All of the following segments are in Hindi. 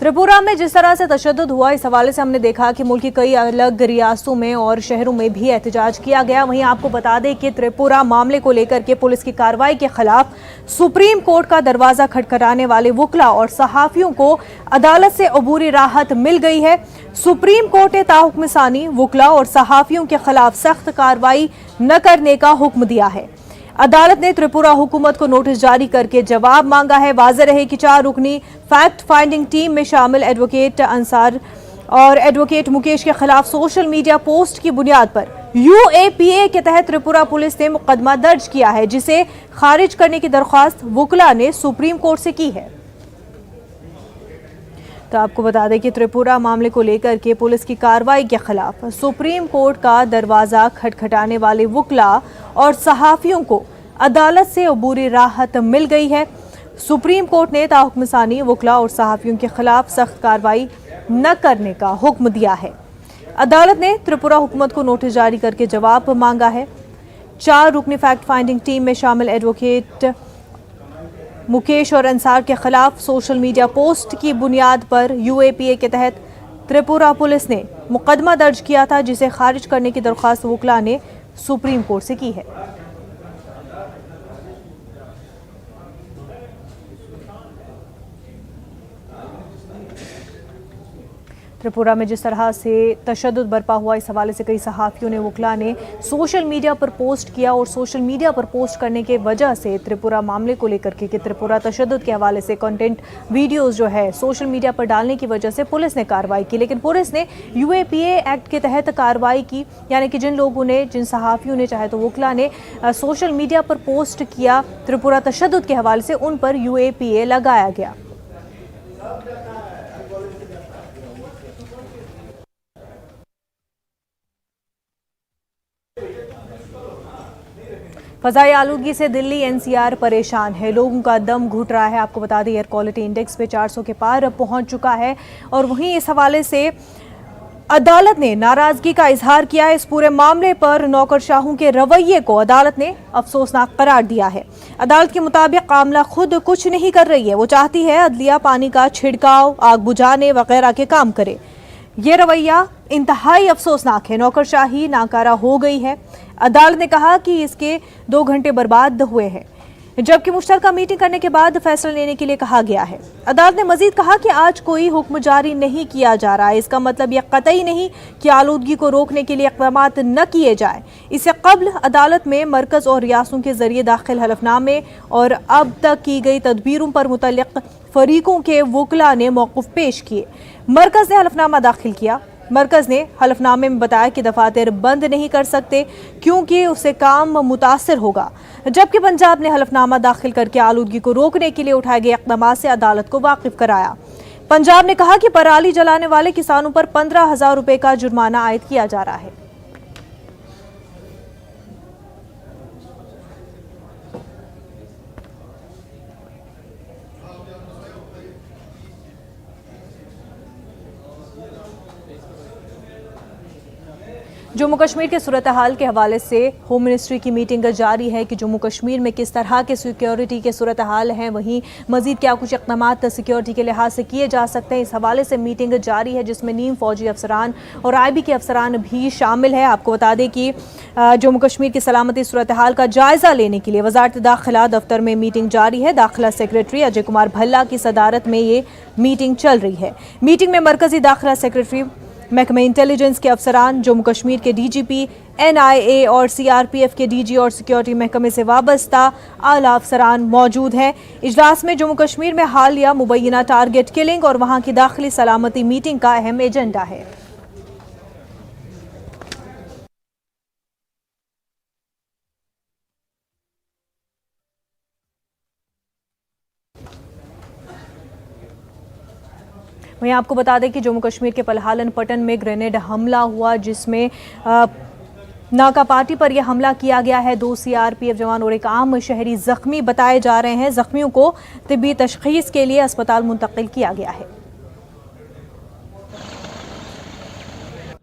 त्रिपुरा में जिस तरह से तशद्दुद हुआ, इस हवाले से हमने देखा कि मुल्क की कई अलग रियासतों में और शहरों में भी एहतजाज किया गया। वहीं आपको बता दें कि त्रिपुरा मामले को लेकर के पुलिस की कार्रवाई के खिलाफ सुप्रीम कोर्ट का दरवाजा खटखटाने वाले वुकला और सहाफियों को अदालत से अबूरी राहत मिल गई है। सुप्रीम कोर्ट ने ताहुक्म सानी वुकला और सहाफियों के खिलाफ सख्त कार्रवाई न करने का हुक्म दिया है। अदालत ने त्रिपुरा हुकूमत को नोटिस जारी करके जवाब मांगा है। वाज़ेह रहे कि 4 रुकनी फैक्ट फाइंडिंग टीम में शामिल एडवोकेट अंसार और एडवोकेट मुकेश के खिलाफ सोशल मीडिया पोस्ट की बुनियाद पर UAPA के तहत त्रिपुरा पुलिस ने मुकदमा दर्ज किया है, जिसे खारिज करने की दरख्वास्त वुकला ने सुप्रीम कोर्ट से की है। तो आपको बता दें कि त्रिपुरा मामले को लेकर के पुलिस की कार्रवाई के खिलाफ सुप्रीम कोर्ट का दरवाजा खटखटाने वाले वुकला और सहाफियों को अदालत से अबूरी राहत मिल गई है। सुप्रीम कोर्ट ने ताहुक्म सानी वुकला और सहाफियों के खिलाफ सख्त कार्रवाई न करने का हुक्म दिया है। अदालत ने त्रिपुरा हुकूमत को नोटिस जारी करके जवाब मांगा है। 4 रुकनी फैक्ट फाइंडिंग टीम में शामिल एडवोकेट मुकेश और अंसार के खिलाफ सोशल मीडिया पोस्ट की बुनियाद पर UAPA के तहत त्रिपुरा पुलिस ने मुकदमा दर्ज किया था, जिसे खारिज करने की दरख्वास्त वुकला ने सुप्रीम कोर्ट से की है। त्रिपुरा में जिस तरह से तशद्दुद बरपा हुआ, इस हवाले से कई सहाफ़ियों ने वुकला ने सोशल मीडिया पर पोस्ट किया और सोशल मीडिया पर पोस्ट करने के वजह से त्रिपुरा मामले को लेकर के कि त्रिपुरा तशद्दुद के हवाले से कंटेंट वीडियोस जो है सोशल मीडिया पर डालने की वजह से पुलिस ने कार्रवाई की। लेकिन पुलिस ने UAPA एक्ट के तहत कार्रवाई की, यानी कि जिन लोगों ने, जिन सहाफ़ियों ने, चाहे तो वुकला ने सोशल मीडिया पर पोस्ट किया त्रिपुरा तशद्दुद के हवाले से, उन पर UAPA लगाया गया। फ़ज़ाई आलूगी से दिल्ली NCR परेशान है, लोगों का दम घुट रहा है। आपको बता दें एयर क्वालिटी इंडेक्स पे 400 के पार पहुंच चुका है और वहीं इस हवाले से अदालत ने नाराज़गी का इजहार किया है। इस पूरे मामले पर नौकरशाहों के रवैये को अदालत ने अफसोसनाक करार दिया है। अदालत के मुताबिक आमला खुद कुछ नहीं कर रही है, वो चाहती है अदलिया पानी का छिड़काव, आग बुझाने वगैरह के काम करे। ये रवैया इंतहाई अफसोसनाक है, नौकरशाही नाकारा हो गई है। अदालत ने कहा कि इसके 2 घंटे बर्बाद हुए हैं, जबकि मुश्तरका मीटिंग करने के बाद फैसला लेने के लिए कहा गया है। अदालत ने मजीद कहा कि आज कोई हुक्म जारी नहीं किया जा रहा है, इसका मतलब यह कतई नहीं कि आलूदगी को रोकने के लिए इक़दाम न किए जाए। इससे कबल अदालत में मरकज़ और रियासतों के जरिए दाखिल हलफनामे और अब तक की गई तदबीरों पर मुतल्लिक़ फरीकों के वुकला ने मौक़िफ़ पेश किए। मरकज़ ने हलफनामा दाखिल किया। मरकज़ ने हलफनामे में बताया कि दफातर बंद नहीं कर सकते क्योंकि उससे काम मुतासर होगा, जबकि पंजाब ने हलफनामा दाखिल करके आलूदगी को रोकने के लिए उठाए गए इक़दाम से अदालत को वाकिफ कराया। पंजाब ने कहा कि पराली जलाने वाले किसानों पर 15,000 रुपये का जुर्माना आयद किया जा रहा है। जम्मू कश्मीर के सूरत हाल के हवाले से होम मिनिस्ट्री की मीटिंग जारी है कि जम्मू कश्मीर में किस तरह के सिक्योरिटी के सूरत हाल हैं, वहीं मजीद क्या कुछ इक़दामात सिक्योरिटी के लिहाज से किए जा सकते हैं। इस हवाले से मीटिंग जारी है, जिसमें नीम फौजी अफसरान और IB के अफसरान भी शामिल है। आपको बता दें कि जम्मू कश्मीर की सलामती सूरत हाल का जायज़ा लेने के लिए वज़ारत दाखिला दफ्तर में मीटिंग जारी है। दाखिला सेक्रेटरी अजय कुमार भल्ला की सदारत में ये मीटिंग चल रही है। मीटिंग में मरकज़ी दाखिला सेक्रेटरी, महकमे इंटेलिजेंस के अफसरान, जम्मू कश्मीर के DGP, NIA और CRPF के DG और सिक्योरिटी महकमे से वाबस्ता आला अफसरान मौजूद हैं। इजलास में जम्मू कश्मीर में हालिया मुबैना टारगेट किलिंग और वहाँ की दाखिली सलामती मीटिंग का अहम एजेंडा है। वहीं आपको बता दें कि जम्मू कश्मीर के पलहालन पटन में ग्रेनेड हमला हुआ, जिसमें नाका पार्टी पर यह हमला किया गया है। 2 CRPF जवान और एक आम शहरी जख्मी बताए जा रहे हैं। जख्मियों को तिब्बी तशखीस के लिए अस्पताल मुंतकिल किया गया है।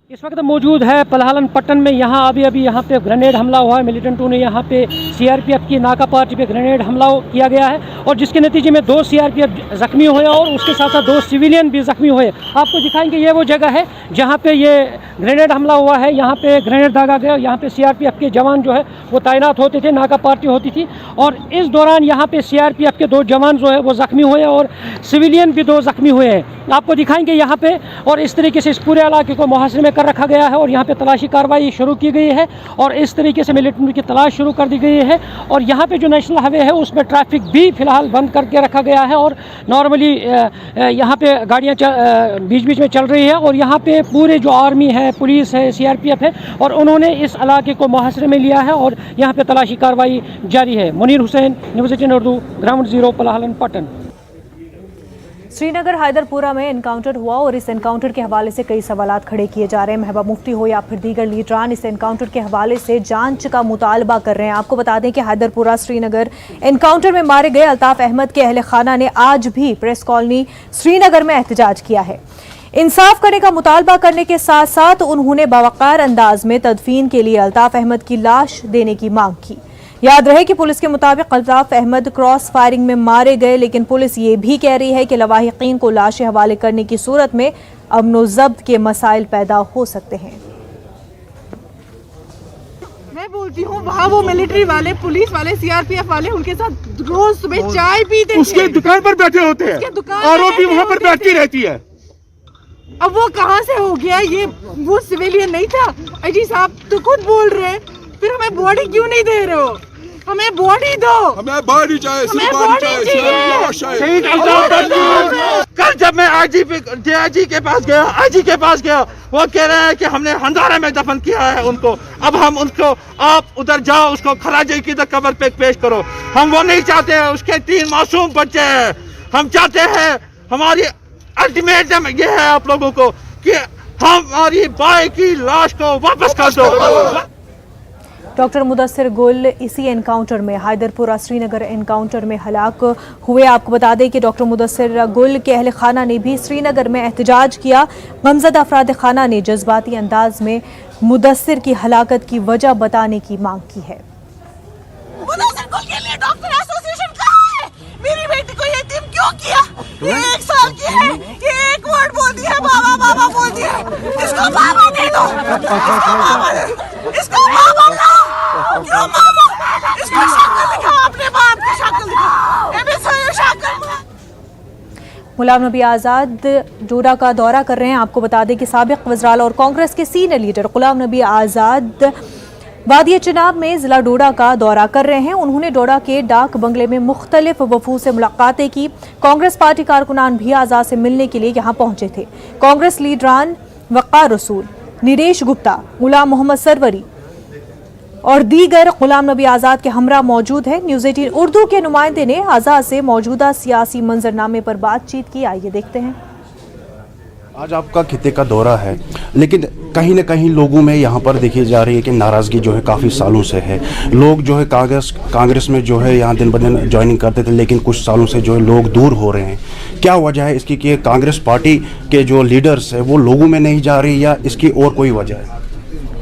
इस वक्त मौजूद है पलहालन पट्टन में। यहाँ अभी यहाँ पे ग्रेनेड हमला हुआ है। मिलिटेंटों ने यहाँ पे CRPF की नाका पार्टी पे ग्रेनेड हमला किया गया है और जिसके नतीजे में 2 CRPF ज़ख्मी हुए और उसके साथ साथ 2 सिविलियन भी ज़ख्मी हुए। आपको दिखाएंगे ये वो जगह है जहाँ पे ये ग्रेनेड हमला हुआ है, यहाँ पे ग्रेनेड दागा गया, यहाँ पे CRPF के जवान जो है वो तैनात होते थे, नाका पार्टी होती थी और इस दौरान यहाँ पे CRPF के 2 जवान जो है वो ज़ख्मी हुए और सिविलियन भी 2 ज़ख्मी हुए हैं। आपको दिखाएंगे यहाँ पे, और इस तरीके से इस पूरे इलाके को मुहासरे में कर रखा गया है और यहाँ पे तलाशी कार्रवाई शुरू की गई है और इस तरीके से मिलिटेंट की तलाश शुरू कर दी गई है। और यहाँ पे जो नेशनल हाईवे है उसमें ट्रैफिक भी फिलहाल बंद करके रखा गया है और नॉर्मली यहाँ पे गाड़ियाँ बीच बीच में चल रही है और यहाँ पे पूरे जो आर्मी है, पुलिस है, CRPF है और उन्होंने इस इलाके को मुहासरे में लिया है और यहाँ पे तलाशी कार्रवाई जारी है। Munir Hussain, news 18 Urdu, ground zero, Palhalan Pattan. Srinagar Hyderpora में एनकाउंटर हुआ और इस एनकाउंटर के हवाले से कई सवालात खड़े किए जा रहे हैं। महबूबा मुफ्ती हो या फिर दीगर लीडरान इस एनकाउंटर के हवाले से जांच का मुतालबा कर रहे हैं। आपको बता दें कि हैदरपुरा श्रीनगर एनकाउंटर में मारे गए अल्ताफ अहमद के अहले खाना ने आज भी प्रेस कॉलोनी श्रीनगर में एहतजाज किया है। इंसाफ करने का मुतालबा करने के साथ साथ उन्होंने बावकार अंदाज में तदफीन के लिए अल्ताफ अहमद की लाश देने की मांग की। याद रहे कि पुलिस के मुताबिक अल्ताफ अहमद क्रॉस फायरिंग में मारे गए, लेकिन पुलिस ये भी कह रही है कि लवाहिकीन को लाशें हवाले करने की सूरत में अमनो ज़ब्त के मसाइल पैदा हो सकते हैं। मैं बोलती हूँ वहाँ वो मिलिट्री वाले, पुलिस वाले, CRPF वाले उनके साथ रोज सुबह चाय पीते थे। उसके दुकान पर बैठे होते हैं, आरोपी वहाँ पर बैठती रहती है। अब वो कहाँ से हो गया ये? वो सिविलियन नहीं था। अजी साहब तो खुद बोल रहे हैं, फिर हमें बॉडी क्यों नहीं दे रहे हो? हमें बॉडी दो, हमें बॉडी चाहिए, हमें बॉडी चाहिए। कल जब मैं DIG के पास गया, वो कह रहे हैं कि हमने हंदारा में दफन किया है उनको। अब हम उनको, आप उधर जाओ, उसको खराजे की कब्र पे पेश करो। हम वो नहीं चाहते हैं, उसके 3 मासूम बच्चे हैं। हम चाहते हैं, हमारी अल्टीमेटम ये है आप लोगों को कि हमारी भाई की लाश को वापस कर दो। डॉक्टर मुदस्सिर गुल इसी एनकाउंटर में, हैदरपुरा श्रीनगर एनकाउंटर में हलाक हुए। आपको बता दें कि डॉक्टर मुदस्सिर गुल के अहले खाना ने भी श्रीनगर में एहतजाज किया। गमज़दा अफराद खाना ने जज्बाती अंदाज में मुदस्सिर की हलाकत की वजह बताने की मांग की है। मुदस्सिर गुल के लिए डॉक्टर एसोसिएशन कहाँ है? मेरी बेटी को यतीम क्यों किया? ये 1 साल की है, ये एक वर्ड बोलती है, बाबा बाबा बोलती है। इसको बाबा दे दो, इसको बाबा दे दो, इसको बाबा दो। क्यों मामा? इसको शक्ल दिखाओ, अपने बाप की शक्ल दिखाओ। ये भी सही शक्ल। गुलाम नबी आज़ाद डोडा का दौरा कर रहे हैं। आपको बता दें कि साबिक वज़राल और कांग्रेस के सीनियर लीडर गुलाम नबी आज़ाद वादिया चिनाब में ज़िला डोडा का दौरा कर रहे हैं। उन्होंने डोडा के डाक बंगले में मुख्तलिफ वफूद से मुलाकातें की। कांग्रेस पार्टी कारकुनान भी आज़ाद से मिलने के लिए यहाँ पहुंचे थे। कांग्रेस लीडरान वक़ार रसूल, निरेश गुप्ता, गुलाम मोहम्मद सरवरी और दीगर गुलाम नबी आज़ाद के हमरा मौजूद है। न्यूज़ 18 उर्दू के नुमाइंदे ने आज़ाद से मौजूदा सियासी मंजरनामे पर बातचीत की। आइए देखते हैं। आज आपका खिते का दौरा है, लेकिन कहीं ना कहीं लोगों में यहाँ पर देखी जा रही है कि नाराज़गी जो है काफ़ी सालों से है। लोग जो है कांग्रेस में जो है यहाँ दिन ब दिन ज्वाइनिंग करते थे, लेकिन कुछ सालों से जो है लोग दूर हो रहे हैं। क्या वजह है इसकी कि कांग्रेस पार्टी के जो लीडर्स है वो लोगों में नहीं जा रही, या इसकी और कोई वजह है?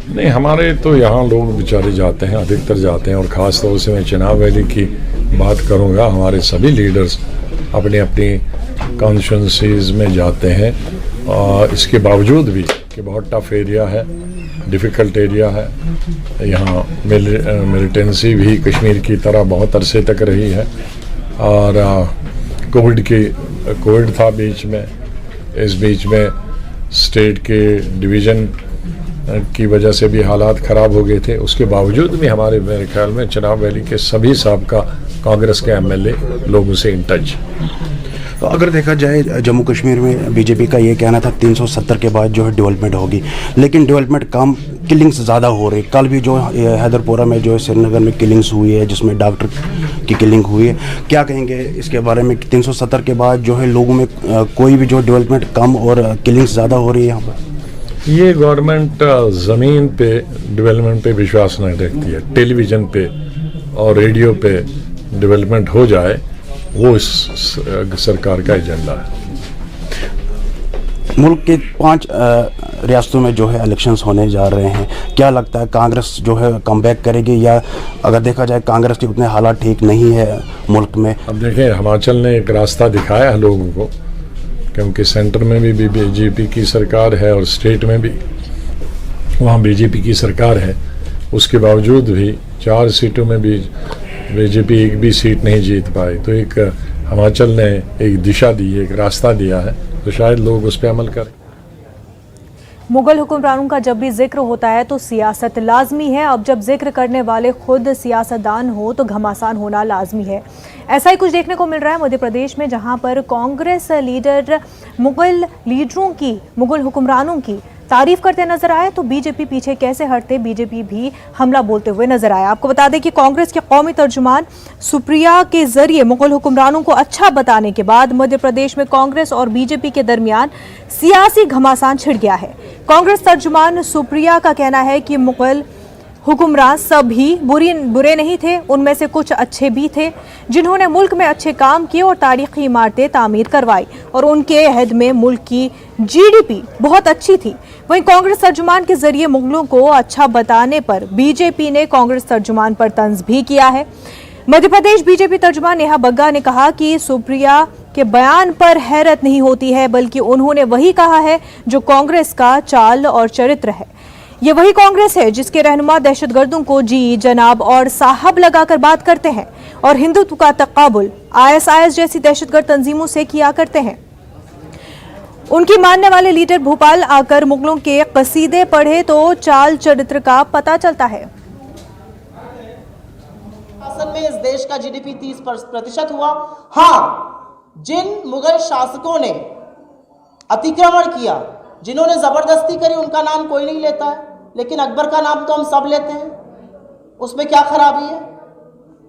नहीं, हमारे तो यहाँ लोग बेचारे जाते हैं, अधिकतर जाते हैं, और ख़ास तौर से मैं चिनाब वैली की बात करूँगा। हमारे सभी लीडर्स अपनी अपनी कॉन्स्टिट्यूंसीज में जाते हैं, और इसके बावजूद भी कि बहुत टफ एरिया है, डिफ़िकल्ट एरिया है। यहाँ मिलिटेंसी भी कश्मीर की तरह बहुत अरसे तक रही है, और कोविड था बीच में। इस बीच में स्टेट के डिवीज़न की वजह से भी हालात ख़राब हो गए थे। उसके बावजूद भी हमारे, मेरे ख्याल में चिनाब वैली के सभी साबका कांग्रेस के MLA लोगों से इन टच। तो अगर देखा जाए जम्मू कश्मीर में बीजेपी का ये कहना था 370 के बाद जो है डेवलपमेंट होगी, लेकिन डेवलपमेंट कम, किलिंग्स ज़्यादा हो रही। कल भी जो हैदरपुरा में जो है श्रीनगर में किलिंग्स हुई है, जिसमें डॉक्टर की किलिंग हुई है। क्या कहेंगे इसके बारे में? 370 के बाद जो है लोगों में कोई भी जो डेवलपमेंट कम और किलिंग्स ज़्यादा हो रही है यहाँ पर। ये गवर्नमेंट ज़मीन पे डेवलपमेंट पे विश्वास नहीं रखती है। टेलीविज़न पे और रेडियो पे डेवलपमेंट हो जाए, वो इस सरकार का एजेंडा है। मुल्क के 5 रियासतों में जो है इलेक्शंस होने जा रहे हैं, क्या लगता है कांग्रेस जो है कमबैक करेगी, या अगर देखा जाए कांग्रेस के उतने हालात ठीक नहीं है मुल्क में? अब देखें, हिमाचल ने एक रास्ता दिखाया है लोगों को, क्योंकि सेंटर में भी बीजेपी की सरकार है और स्टेट में भी वहाँ बीजेपी की सरकार है। उसके बावजूद भी 4 सीटों में भी बीजेपी एक भी सीट नहीं जीत पाई। तो एक हिमाचल ने एक दिशा दी, एक रास्ता दिया है, तो शायद लोग उस पर अमल करें। मुगल हुक्मरानों का जब भी जिक्र होता है तो सियासत लाजमी है। अब जब जिक्र करने वाले खुद सियासतदान हो तो घमासान होना लाजमी है। ऐसा ही कुछ देखने को मिल रहा है मध्य प्रदेश में, जहां पर कांग्रेस लीडर मुगल हुक्मरानों की तारीफ करते नजर आए तो बीजेपी पीछे कैसे हटते, बीजेपी भी हमला बोलते हुए नजर आया। आपको बता दें कि कांग्रेस के कौमी तर्जुमान सुप्रिया के जरिए मुगल हुक्मरानों को अच्छा बताने के बाद मध्य प्रदेश में कांग्रेस और बीजेपी के दरमियान सियासी घमासान छिड़ गया है। कांग्रेस तर्जुमान सुप्रिया का कहना है कि मुगल हुक्मरान सभी बुरे नहीं थे, उनमें से कुछ अच्छे भी थे जिन्होंने मुल्क में अच्छे काम किए और तारीखी इमारतें तामीर करवाई और उनके अहद में मुल्क की जीडीपी बहुत अच्छी थी। वहीं कांग्रेस तर्जुमान के जरिए मुगलों को अच्छा बताने पर बीजेपी ने कांग्रेस तर्जुमान पर तंज भी किया है। मध्य प्रदेश बीजेपी तर्जुमान नेहा बग्गा ने कहा कि सुप्रिया के बयान पर हैरत नहीं होती है, बल्कि उन्होंने वही कहा है जो कांग्रेस का चाल और चरित्र है। ये वही कांग्रेस है जिसके रहनुमा दहशतगर्दों को जी, जनाब और साहब लगाकर बात करते हैं और हिंदुत्व का तकाबुल ISIS जैसी दहशतगर्द तंजीमों से किया करते हैं। उनकी मानने वाले लीडर भोपाल आकर मुगलों के कसीदे पढ़े तो चाल चरित्र का पता चलता है। शासन में इस देश का GDP 30% हुआ। हाँ, जिन मुगल शासकों ने अतिक्रमण किया, जिन्होंने जबरदस्ती करी, उनका नाम कोई नहीं लेता है, लेकिन अकबर का नाम तो हम सब लेते हैं। उसमें क्या खराबी है?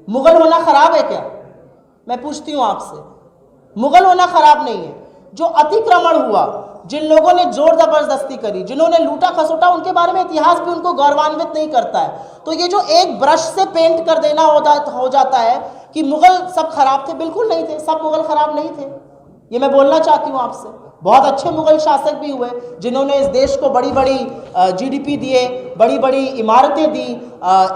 मुगल होना खराब है क्या? मैं पूछती हूं आपसे। मुगल होना खराब नहीं है। जो अतिक्रमण हुआ, जिन लोगों ने जोर जबरदस्ती करी, जिन्होंने लूटा खसोटा, उनके बारे में इतिहास भी उनको गौरवान्वित नहीं करता है। तो ये जो एक ब्रश से पेंट कर देना हो जाता है कि मुगल सब खराब थे, बिल्कुल नहीं थे। सब मुगल खराब नहीं थे, ये मैं बोलना चाहती हूँ आपसे। बहुत अच्छे मुगल शासक भी हुए जिन्होंने इस देश को बड़ी बड़ी GDP दिए, बड़ी बड़ी इमारतें दी,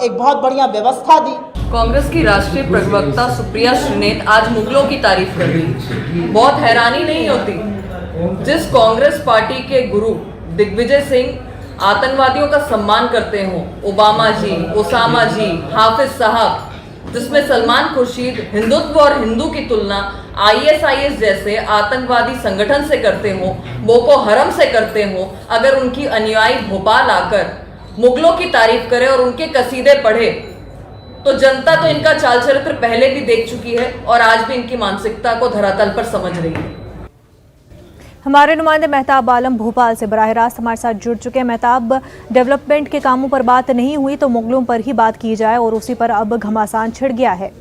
एक बहुत बढ़िया व्यवस्था दी। कांग्रेस की राष्ट्रीय प्रवक्ता सुप्रिया श्रीनेत आज मुगलों की तारीफ कर रही। बहुत हैरानी नहीं होती, जिस कांग्रेस पार्टी के गुरु दिग्विजय सिंह आतंकवादियों का सम्मान करते हों, ओबामा जी, ओसामा जी, हाफिज साहब, जिसमें सलमान खुर्शीद हिंदुत्व और हिंदू की तुलना ISIS जैसे आतंकवादी संगठन से करते हो, बोको हरम से करते हो, अगर उनकी अनुयायी भोपाल आकर मुगलों की तारीफ करे और उनके कसीदे पढ़े तो जनता तो इनका चाल चरित्र पहले भी देख चुकी है और आज भी इनकी मानसिकता को धरातल पर समझ रही है। हमारे नुमाइंदे मेहताब आलम भोपाल से बराह रास्त हमारे साथ जुड़ चुके हैं। मेहताब, डेवलपमेंट के कामों पर बात नहीं हुई तो मुगलों पर ही बात की जाए और उसी पर अब घमासान छिड़ गया है।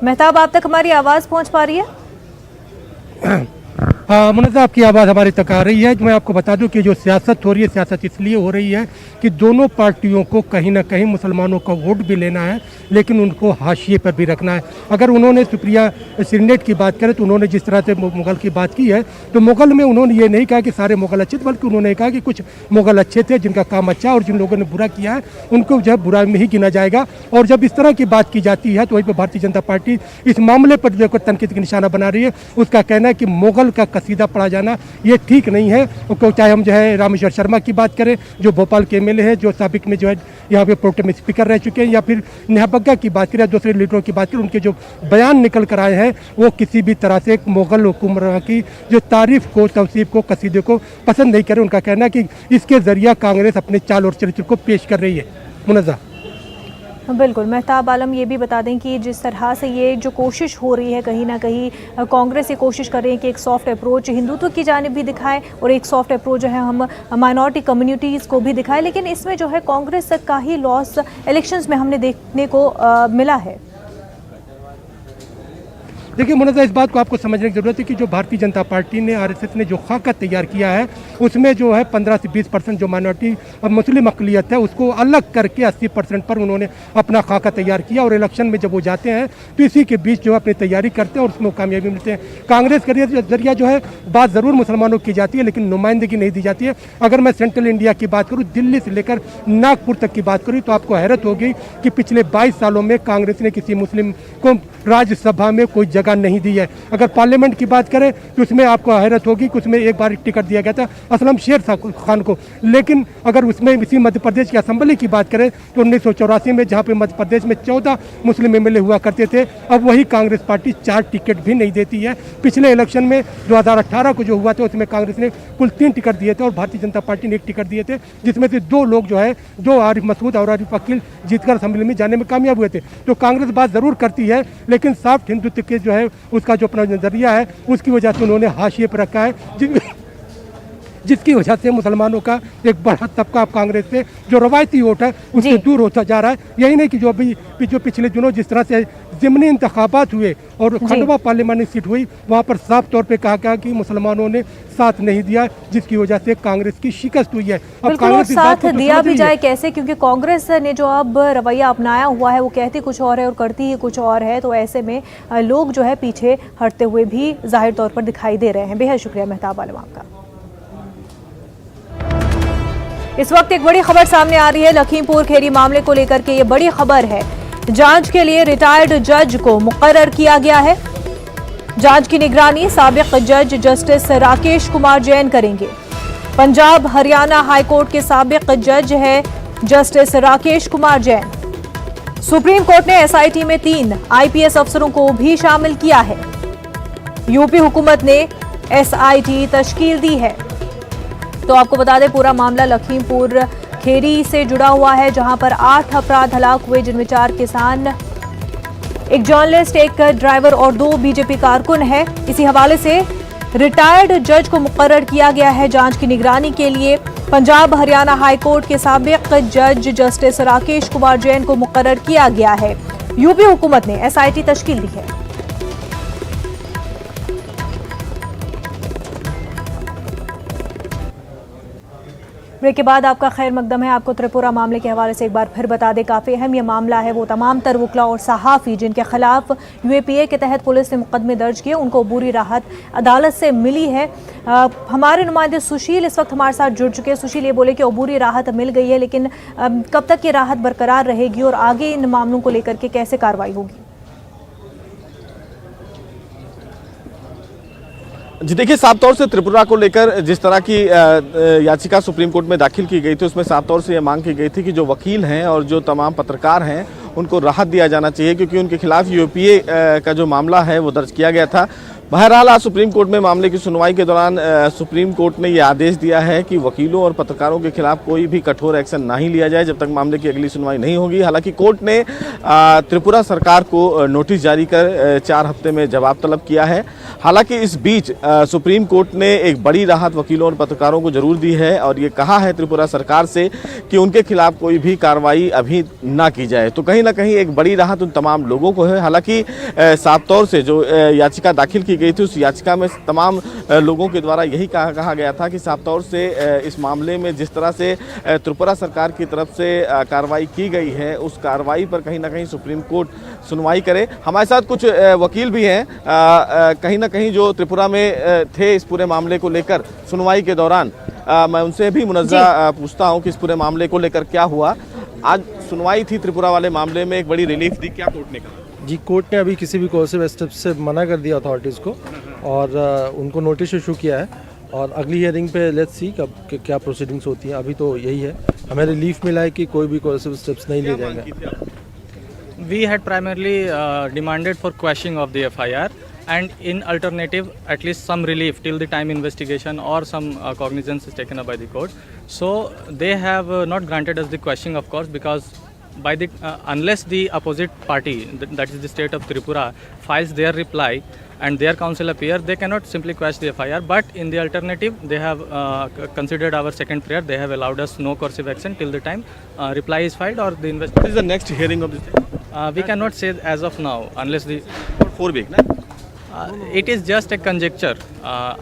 मेहताब, आप तक हमारी आवाज पहुंच पा रही है? हाँ मुनज़्ज़ा, आपकी आवाज़ हमारी तक आ रही है। मैं आपको बता दूं कि जो सियासत हो रही है, सियासत इसलिए हो रही है कि दोनों पार्टियों को कहीं ना कहीं मुसलमानों का वोट भी लेना है, लेकिन उनको हाशिए पर भी रखना है। अगर उन्होंने सुप्रिया श्रीनेत की बात करें तो उन्होंने जिस तरह से मुगल की बात की है, तो मुगल में उन्होंने ये नहीं कहा कि सारे मुगल अच्छे थे, बल्कि उन्होंने कहा कि कुछ मुगल अच्छे थे जिनका काम अच्छा, और जिन लोगों ने बुरा किया है उनको जो है बुरा में ही गिना जाएगा। और जब इस तरह की बात की जाती है तो वहीं पर भारतीय जनता पार्टी इस मामले पर जो तनकीद का निशाना बना रही है। उसका कहना है कि मुगल का कसीदा पढ़ा जाना ये ठीक नहीं है। चाहे हम जो है रामेश्वर शर्मा की बात करें, जो भोपाल के MLA है, जो साबिक में जो है यहाँ पे प्रोटेम स्पीकर रह चुके हैं, या फिर नेहा बग्गा की बात करें, दूसरे लीडरों की बात करें, उनके जो बयान निकल कर आए हैं वो किसी भी तरह से एक मुगल हुक्मरान की जो तारीफ को, तवसीफ को, कसीदे को पसंद नहीं करे। उनका कहना है कि इसके जरिए कांग्रेस अपने चाल और चरित्र को पेश कर रही है। मुनज़्ज़ा, बिल्कुल। मेहताब आलम, ये भी बता दें कि जिस तरह से ये जो कोशिश हो रही है, कहीं ना कहीं कांग्रेस ये कोशिश कर रही है कि एक सॉफ्ट अप्रोच हिंदुत्व की जानिब भी दिखाए और एक सॉफ्ट अप्रोच जो है हम माइनॉरिटी कम्युनिटीज़ को भी दिखाए, लेकिन इसमें जो है कांग्रेस का ही लॉस इलेक्शंस में हमने देखने को मिला है। देखिए मुनज़्ज़ा, इस बात को आपको समझने की ज़रूरत है कि जो भारतीय जनता पार्टी ने, आरएसएस ने जो खाका तैयार किया है उसमें जो है 15 से 20% जो माइनॉरिटी और मुस्लिम अक़लियत है उसको अलग करके 80% पर उन्होंने अपना खाका तैयार किया, और इलेक्शन में जब वो जाते हैं तो इसी के बीच जो अपनी तैयारी करते हैं और उसमें कामयाबी मिलते हैं। कांग्रेस के जरिया जो है बात ज़रूर मुसलमानों की जाती है लेकिन नुमाइंदगी नहीं दी जाती है। अगर मैं सेंट्रल इंडिया की बात करूँ, दिल्ली से लेकर नागपुर तक की बात करूँ, तो आपको हैरत होगी कि पिछले 22 सालों में कांग्रेस ने किसी मुस्लिम को राज्यसभा में कोई जगह नहीं दी है। अगर पार्लियामेंट की बात करें तो उसमें आपको हैरत होगी कि उसमें एक बार टिकट दिया गया था असलम शेर खान को, लेकिन अगर उसमें इसी मध्य प्रदेश की असेंबली की बात करें तो 1984 में जहाँ पे मध्य प्रदेश में 14 मुस्लिम एमएलए हुआ करते थे, अब वही कांग्रेस पार्टी 4 टिकट भी नहीं देती है। पिछले इलेक्शन में 2018 को जो हुआ था उसमें कांग्रेस ने कुल 3 टिकट दिए थे और भारतीय जनता पार्टी ने 1 टिकट दिए थे, जिसमें से 2 लोग जो है, 2 आरिफ मसूद और आरिफ अकील जीतकर असेंबली में जाने में कामयाब हुए थे। तो कांग्रेस बात ज़रूर करती है लेकिन सॉफ्ट हिंदुत्व के जो है उसका जो अपना नज़रिया है उसकी वजह से उन्होंने हाशिए पर रखा है, जिसकी वजह से मुसलमानों का एक बड़ा तबका कांग्रेस से जो रवायती वोट है उससे दूर होता जा रहा है। यही नहीं कि जो पिछले दिनों जिस तरह से ज़िमनी इंतखाबात हुए और खंडवा पार्लियामानी सीट हुई, वहाँ पर साफ तौर पे कहा गया कि मुसलमानों ने साथ नहीं दिया, जिसकी वजह से कांग्रेस की शिकस्त हुई है। अब कांग्रेस साथ दिया भी जाए कैसे, क्योंकि कांग्रेस ने जो अब रवैया अपनाया हुआ है वो कहती कुछ और है और करती ही कुछ और है, तो ऐसे में लोग जो है पीछे हटते हुए भी जाहिर तौर पर दिखाई दे रहे हैं। बेहद शुक्रिया मेहताब आलम आपका। इस वक्त एक बड़ी खबर सामने आ रही है लखीमपुर खीरी मामले को लेकर के। ये बड़ी खबर है, जांच के लिए रिटायर्ड जज को मुकर्रर किया गया है। जांच की निगरानी साबिक जज जस्टिस राकेश कुमार जैन करेंगे। पंजाब हरियाणा हाईकोर्ट के साबिक जज है justice Rakesh Kumar Jain. Supreme court ने एसआईटी में 3 आईपीएस अफसरों को भी शामिल किया है। यूपी हुकूमत ने एसआईटी तश्कील दी है। तो आपको बता दें पूरा मामला लखीमपुर खीरी से जुड़ा हुआ है, जहां पर 8 अफराद हलाक हुए, जिनमें 4 किसान, एक जर्नलिस्ट, एक ड्राइवर और 2 बीजेपी कारकुन है। इसी हवाले से रिटायर्ड जज को मुकर्रर किया गया है जांच की निगरानी के लिए। पंजाब हरियाणा हाईकोर्ट के साबिक जज जस्टिस राकेश कुमार जैन को मुकर्रर किया गया है। यूपी हुकूमत ने एसआईटी तश्कील दी है। ब्रेक के बाद आपका खैर मकदम है। आपको त्रिपुरा मामले के हवाले से एक बार फिर बता दें, काफ़ी अहम ये मामला है। वो तमाम तर वकला और सहाफ़ी जिनके खिलाफ यूएपीए के तहत पुलिस ने मुकदमे दर्ज किए, उनको बुरी राहत अदालत से मिली है। हमारे नुमाइंदे सुशील इस वक्त हमारे साथ जुड़ चुके हैं। सुशील, ये बोले कि अबूरी राहत मिल गई है, लेकिन कब तक ये राहत बरकरार रहेगी और आगे इन मामलों को लेकर के कैसे कार्रवाई होगी? जी देखिए, साफ तौर से त्रिपुरा को लेकर जिस तरह की याचिका सुप्रीम कोर्ट में दाखिल की गई थी उसमें साफ तौर से ये मांग की गई थी कि जो वकील हैं और जो तमाम पत्रकार हैं उनको राहत दिया जाना चाहिए, क्योंकि उनके खिलाफ यूपीए का जो मामला है वो दर्ज किया गया था। बहरहाल आज सुप्रीम कोर्ट में मामले की सुनवाई के दौरान सुप्रीम कोर्ट ने यह आदेश दिया है कि वकीलों और पत्रकारों के खिलाफ कोई भी कठोर एक्शन नहीं लिया जाए जब तक मामले की अगली सुनवाई नहीं होगी। हालांकि कोर्ट ने त्रिपुरा सरकार को नोटिस जारी कर 4 हफ्ते में जवाब तलब किया है। हालांकि इस बीच सुप्रीम कोर्ट ने एक बड़ी राहत वकीलों और पत्रकारों को जरूर दी है और ये कहा है त्रिपुरा सरकार से कि उनके खिलाफ कोई भी कार्रवाई अभी ना की जाए। तो कहीं ना कहीं एक बड़ी राहत उन तमाम लोगों को है। हालांकि साफ तौर से जो याचिका दाखिल की गई थी उस याचिका में तमाम लोगों के द्वारा यही कहा गया था कि साफ तौर से इस मामले में जिस तरह से त्रिपुरा सरकार की तरफ से कार्रवाई की गई है उस कार्रवाई पर कहीं ना कहीं सुप्रीम कोर्ट सुनवाई करे। हमारे साथ कुछ वकील भी हैं कहीं ना कहीं जो त्रिपुरा में थे इस पूरे मामले को लेकर सुनवाई के दौरान। मैं उनसे भी मुनज़्ज़ा पूछता हूं कि इस पूरे मामले को लेकर क्या हुआ। आज सुनवाई थी त्रिपुरा वाले मामले में, एक बड़ी रिलीफ दी, क्या कोर्ट ने कहा? जी, कोर्ट ने अभी किसी भी कोर्सिव स्टेप से मना कर दिया अथॉरिटीज़ को और उनको नोटिस इशू किया है और अगली हियरिंग पे लेट्स सी कब क्या प्रोसीडिंग्स होती हैं। अभी तो यही है, हमें रिलीफ मिला है कि कोई भी कोर्सिव स्टेप्स नहीं लिए जाएंगे। We had primarily demanded for quashing of the FIR and in alternative at least some relief till the time investigation or some cognizance is taken up by the court. So they have not granted us the quashing, of course, because by the unless the opposite party, that is the state of Tripura, files their reply and their counsel appear, they cannot simply quash the FIR. But in the alternative, they have considered our second prayer. They have allowed us no coercive action till the time reply is filed or the investigation. What is the next hearing of this thing? We cannot say as of now unless the 4 weeks. It is just a conjecture.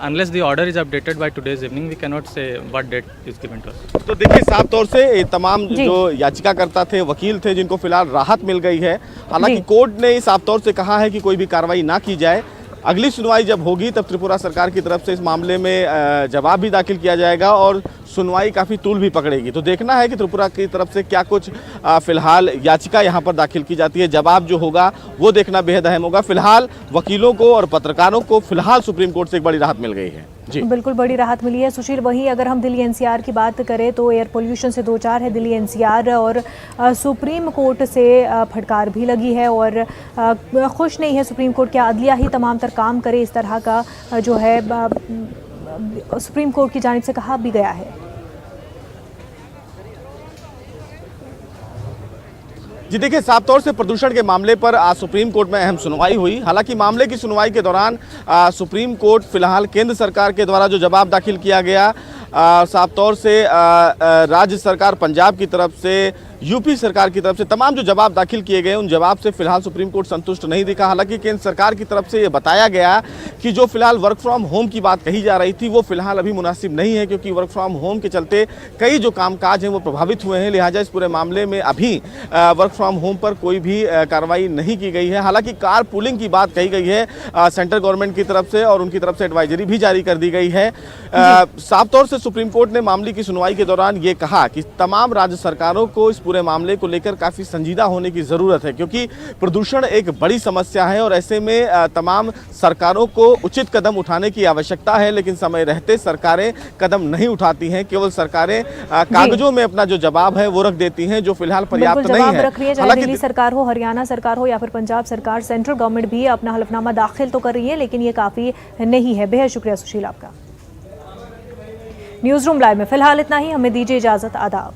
Unless the order is updated by today's evening, we cannot say what date is given to us. तो देखिए साफ तौर से ये तमाम जो याचिकाकर्ता थे, वकील थे, जिनको फिलहाल राहत मिल गई है। हालांकि कोर्ट ने साफ तौर से कहा है कि कोई भी कार्रवाई ना की जाए। अगली सुनवाई जब होगी तब त्रिपुरा सरकार की तरफ से इस मामले में जवाब भी दाखिल किया जाएगा और सुनवाई काफ़ी तूल भी पकड़ेगी। तो देखना है कि त्रिपुरा की तरफ से क्या कुछ फिलहाल याचिका यहाँ पर दाखिल की जाती है। जवाब जो होगा वो देखना बेहद अहम होगा। फिलहाल वकीलों को और पत्रकारों को फिलहाल सुप्रीम कोर्ट से एक बड़ी राहत मिल गई है। जी बिल्कुल बड़ी राहत मिली है सुशील। वहीं अगर हम दिल्ली एनसीआर की बात करें तो एयर पोल्यूशन से दो चार है दिल्ली एनसीआर और सुप्रीम कोर्ट से फटकार भी लगी है और खुश नहीं है सुप्रीम कोर्ट। क्या अदलिया ही तमाम तर काम करे, इस तरह का जो है सुप्रीम कोर्ट की जानिब से कहा भी गया है। जी देखिए साफ तौर से प्रदूषण के मामले पर आज सुप्रीम कोर्ट में अहम सुनवाई हुई। हालांकि मामले की सुनवाई के दौरान सुप्रीम कोर्ट फिलहाल केंद्र सरकार के द्वारा जो जवाब दाखिल किया गया, साफ तौर से राज्य सरकार पंजाब की तरफ से, यूपी सरकार की तरफ से तमाम जो जवाब दाखिल किए गए, उन जवाब से फिलहाल सुप्रीम कोर्ट संतुष्ट नहीं दिखा। हालांकि केंद्र सरकार की तरफ से ये बताया गया कि जो फिलहाल वर्क फ्रॉम होम की बात कही जा रही थी वो फिलहाल अभी मुनासिब नहीं है, क्योंकि वर्क फ्रॉम होम के चलते कई जो कामकाज हैं वो प्रभावित हुए हैं। लिहाजा इस पूरे मामले में अभी वर्क फ्रॉम होम पर कोई भी कार्रवाई नहीं की गई है। हालांकि कार पूलिंग की बात कही गई है सेंट्रल गवर्नमेंट की तरफ से और उनकी तरफ से एडवाइजरी भी जारी कर दी गई है। साफ तौर से सुप्रीम कोर्ट ने मामले की सुनवाई के दौरान ये कहा कि तमाम राज्य सरकारों को इस पूरे मामले को लेकर काफ़ी संजीदा होने की ज़रूरत है, क्योंकि प्रदूषण एक बड़ी समस्या है और ऐसे में तमाम सरकारों को उचित कदम उठाने की आवश्यकता है। लेकिन समय रहते सरकारें कदम नहीं उठाती हैं, केवल सरकारें कागजों में अपना जो जवाब है वो रख देती हैं, जो फिलहाल पर्याप्त नहीं है। चाहे दिल्ली सरकार हो, हरियाणा सरकार हो या फिर पंजाब सरकार, सेंट्रल गवर्नमेंट भी अपना हलफनामा दाखिल तो कर रही है, लेकिन ये काफ़ी नहीं है। बेहद शुक्रिया सुशील आपका। न्यूज़ रूम लाइव में फिलहाल इतना ही, हमें दीजिए इजाज़त। आदाब।